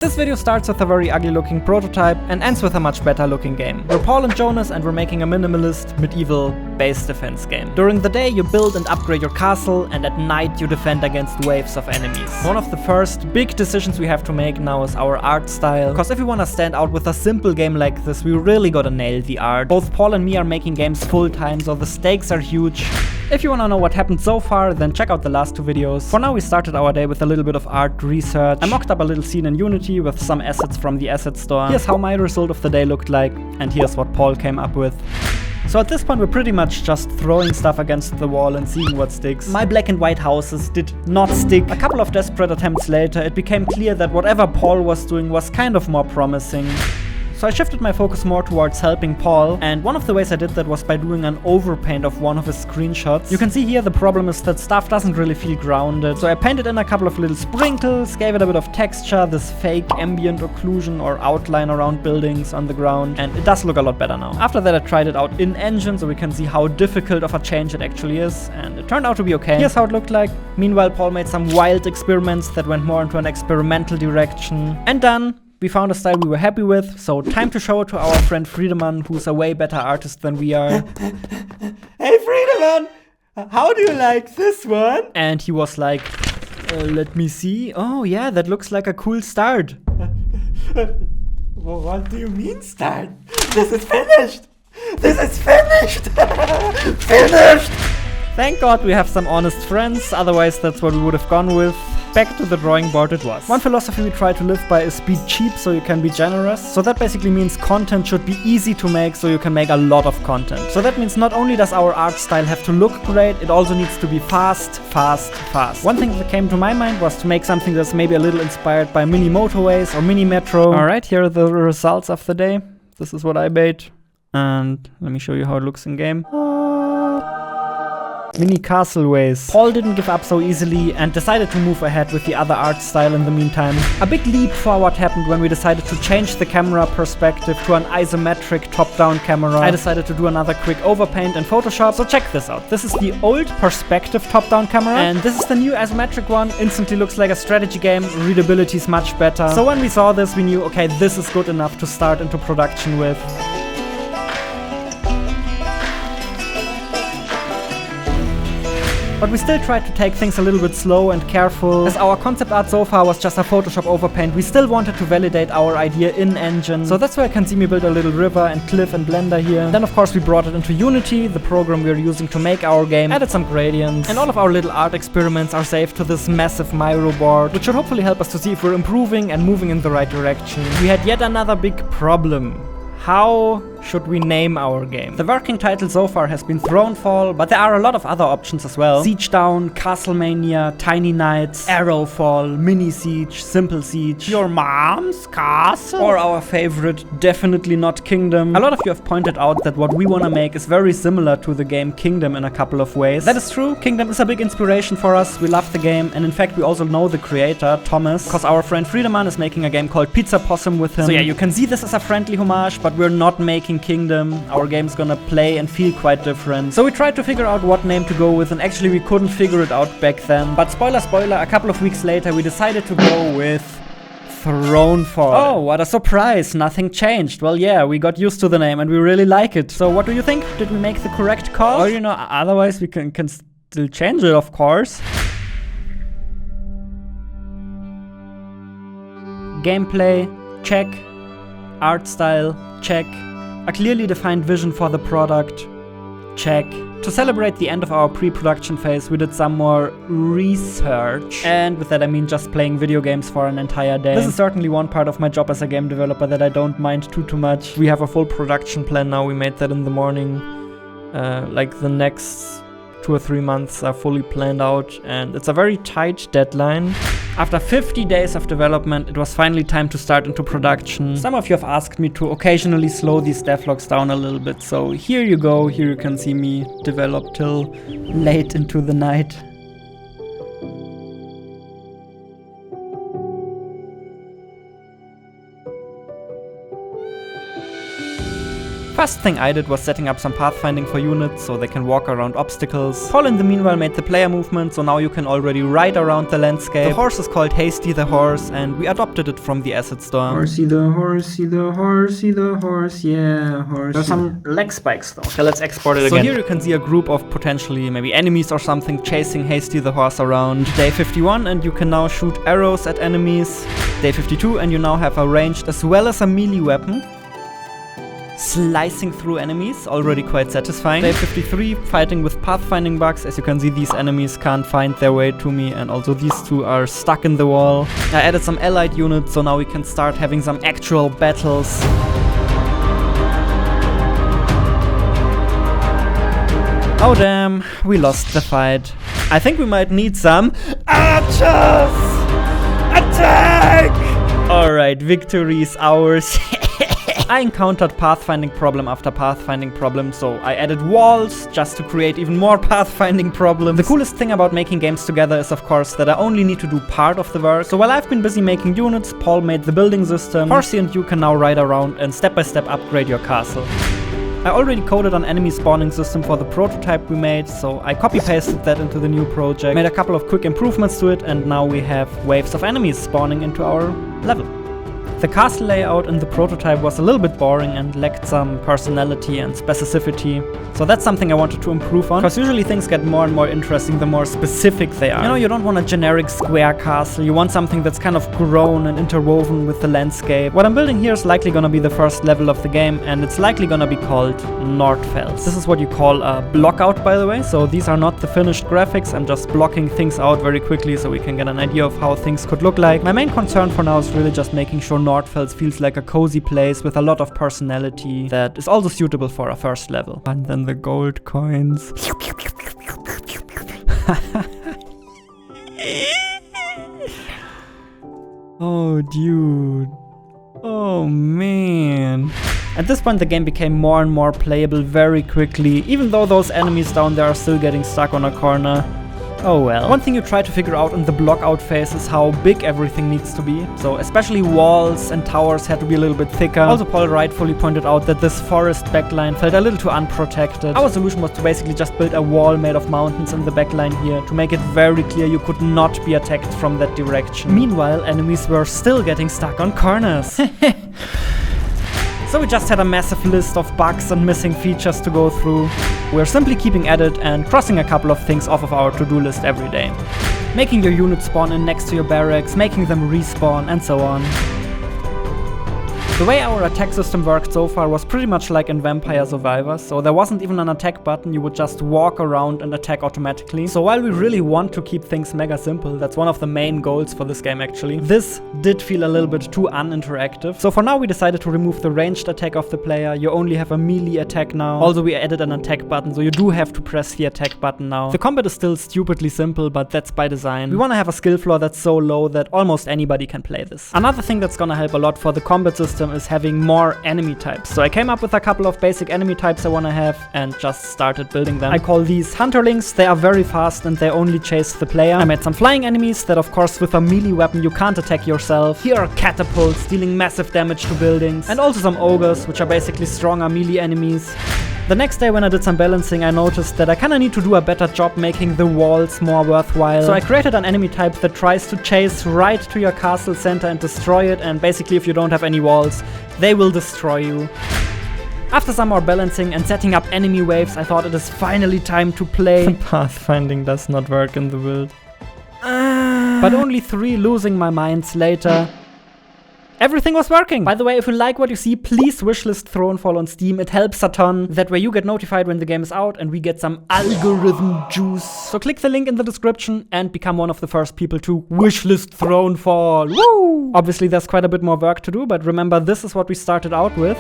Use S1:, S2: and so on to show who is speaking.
S1: This video starts with a very ugly looking prototype and ends with a much better looking game. We're Paul and Jonas and we're making a minimalist, medieval, base defense game. During the day you build and upgrade your castle, and at night you defend against waves of enemies. One of the first big decisions we have to make now is our art style, because if we want to stand out with a simple game like this, we really gotta nail the art. Both Paul and me are making games full time, so the stakes are huge. If you wanna know what happened so far, then check out the last two videos. For now we started our day with a little bit of art research. I mocked up a little scene in Unity with some assets from the asset store. Here's how my result of the day looked like, and here's what Paul came up with. So at this point we're pretty much just throwing stuff against the wall and seeing what sticks. My black and white houses did not stick. A couple of desperate attempts later, it became clear that whatever Paul was doing was kind of more promising. So I shifted my focus more towards helping Paul, and one of the ways I did that was by doing an overpaint of one of his screenshots. You can see here the problem is that stuff doesn't really feel grounded, so I painted in a couple of little sprinkles, gave it a bit of texture, this fake ambient occlusion or outline around buildings on the ground, and it does look a lot better now. After that I tried it out in engine so we can see how difficult of a change it actually is, and it turned out to be okay. Here's how it looked like. Meanwhile Paul made some wild experiments that went more into an experimental direction, and done. We found a style we were happy with, so time to show it to our friend Friedemann, who's a way better artist than we are. Hey Friedemann, how do you like this one? And he was like, let me see. Oh yeah, that looks like a cool start. What do you mean start? This is finished! This is finished! Finished! Thank God we have some honest friends, otherwise that's what we would have gone with. Back to the drawing board it was. One philosophy we try to live by is be cheap so you can be generous. So that basically means content should be easy to make so you can make a lot of content. So that means not only does our art style have to look great, it also needs to be fast. One thing that came to my mind was to make something that's maybe a little inspired by mini motorways or mini metro. Alright, here are the results of the day. This is what I made. And let me show you how it looks in game. Mini castleways. Paul didn't give up so easily and decided to move ahead with the other art style in the meantime. A big leap forward happened when we decided to change the camera perspective to an isometric top-down camera. I decided to do another quick overpaint in Photoshop, so check this out. This is the old perspective top-down camera, and this is the new isometric one. Instantly looks like a strategy game, readability is much better. So when we saw this, we knew, okay, this is good enough to start into production with. But we still tried to take things a little bit slow and careful. As our concept art so far was just a Photoshop overpaint, we still wanted to validate our idea in engine. So that's why you can see me build a little river and cliff and Blender here. Then of course we brought it into Unity, the program we're using to make our game, added some gradients, and all of our little art experiments are saved to this massive Miro board, which should hopefully help us to see if we're improving and moving in the right direction. We had yet another big problem. How should we name our game? The working title so far has been Thronefall, but there are a lot of other options as well. Siege Down, Castlemania, Tiny Knights, Arrowfall, Mini Siege, Simple Siege, Your Mom's Castle, or our favorite, definitely not Kingdom. A lot of you have pointed out that what we want to make is very similar to the game Kingdom in a couple of ways. That is true, Kingdom is a big inspiration for us, we love the game, and in fact we also know the creator, Thomas, because our friend Friedemann is making a game called Pizza Possum with him. So yeah, you can see this as a friendly homage, but we're not making Kingdom. Our game's gonna play and feel quite different. So we tried to figure out what name to go with, and actually we couldn't figure it out back then. But spoiler, a couple of weeks later we decided to go with Thronefall. Oh, what a surprise, nothing changed. Well yeah, we got used to the name and we really like it. So what do you think? Did we make the correct call? Or you know, otherwise we can still change it, of course. Gameplay, check. Art style, check. A clearly defined vision for the product, check. To celebrate the end of our pre-production phase, we did some more research. And with that I mean just playing video games for an entire day. This is certainly one part of my job as a game developer that I don't mind too much. We have a full production plan now, we made that in the morning. Like the next 2 or 3 months are fully planned out, and it's a very tight deadline. After 50 days of development, it was finally time to start into production. Some of you have asked me to occasionally slow these devlogs down a little bit, so here you go. Here you can see me develop till late into the night. First thing I did was setting up some pathfinding for units so they can walk around obstacles. Paul in the meanwhile made the player movement, so now you can already ride around the landscape. The horse is called Hasty the Horse, and we adopted it from the asset store.
S2: Horsey the horsey the horsey the horse, yeah, horse.
S1: There's some leg spikes though. Okay, let's export it again. So here you can see a group of potentially maybe enemies or something chasing Hasty the Horse around. Day 51, and you can now shoot arrows at enemies. Day 52, and you now have a ranged as well as a melee weapon. Slicing through enemies, already quite satisfying. Day 53, fighting with pathfinding bugs. As you can see, these enemies can't find their way to me, and also these two are stuck in the wall. I added some allied units, so now we can start having some actual battles. Oh damn, we lost the fight. I think we might need some archers! Attack! Alright, victory is ours. I encountered pathfinding problem after pathfinding problem, so I added walls just to create even more pathfinding problems. The coolest thing about making games together is of course that I only need to do part of the work. So while I've been busy making units, Paul made the building system. Horsey and you can now ride around and step by step upgrade your castle. I already coded an enemy spawning system for the prototype we made, so I copy-pasted that into the new project, made a couple of quick improvements to it, and now we have waves of enemies spawning into our level. The castle layout in the prototype was a little bit boring and lacked some personality and specificity, so that's something I wanted to improve on, because usually things get more and more interesting the more specific they are. You know, you don't want a generic square castle, you want something that's kind of grown and interwoven with the landscape. What I'm building here is likely gonna be the first level of the game, and it's likely gonna be called Nordfels. This is what you call a blockout, by the way, so these are not the finished graphics, I'm just blocking things out very quickly so we can get an idea of how things could look like. My main concern for now is really just making sure Nordfels feels like a cozy place with a lot of personality that is also suitable for a first level. And then the gold coins. Oh, dude. Oh, man. At this point the game became more and more playable very quickly, even though those enemies down there are still getting stuck on a corner. Oh well. One thing you try to figure out in the blockout phase is how big everything needs to be. So especially walls and towers had to be a little bit thicker. Also Paul rightfully pointed out that this forest backline felt a little too unprotected. Our solution was to basically just build a wall made of mountains in the backline here to make it very clear you could not be attacked from that direction. Meanwhile, enemies were still getting stuck on corners. So we just had a massive list of bugs and missing features to go through. We're simply keeping at it and crossing a couple of things off of our to-do list every day. Making your units spawn in next to your barracks, making them respawn, and so on. The way our attack system worked so far was pretty much like in Vampire Survivors, so there wasn't even an attack button, you would just walk around and attack automatically. So while we really want to keep things mega simple, that's one of the main goals for this game actually, this did feel a little bit too uninteractive. So for now we decided to remove the ranged attack of the player, you only have a melee attack now. Also we added an attack button, so you do have to press the attack button now. The combat is still stupidly simple, but that's by design. We want to have a skill floor that's so low that almost anybody can play this. Another thing that's gonna help a lot for the combat system is having more enemy types. So I came up with a couple of basic enemy types I want to have and just started building them. I call these hunterlings. They are very fast and they only chase the player. I made some flying enemies that of course with a melee weapon you can't attack yourself. Here are catapults dealing massive damage to buildings, and also some ogres, which are basically stronger melee enemies. The next day when I did some balancing, I noticed that I kinda need to do a better job making the walls more worthwhile. So I created an enemy type that tries to chase right to your castle center and destroy it, and basically if you don't have any walls, they will destroy you. After some more balancing and setting up enemy waves, I thought it is finally time to play. Pathfinding does not work in the build. But only 3 losing my minds later, everything was working! By the way, if you like what you see, please wishlist Thronefall on Steam. It helps a ton. That way you get notified when the game is out and we get some algorithm juice. So click the link in the description and become one of the first people to wishlist Thronefall. Woo! Obviously there's quite a bit more work to do, but remember this is what we started out with.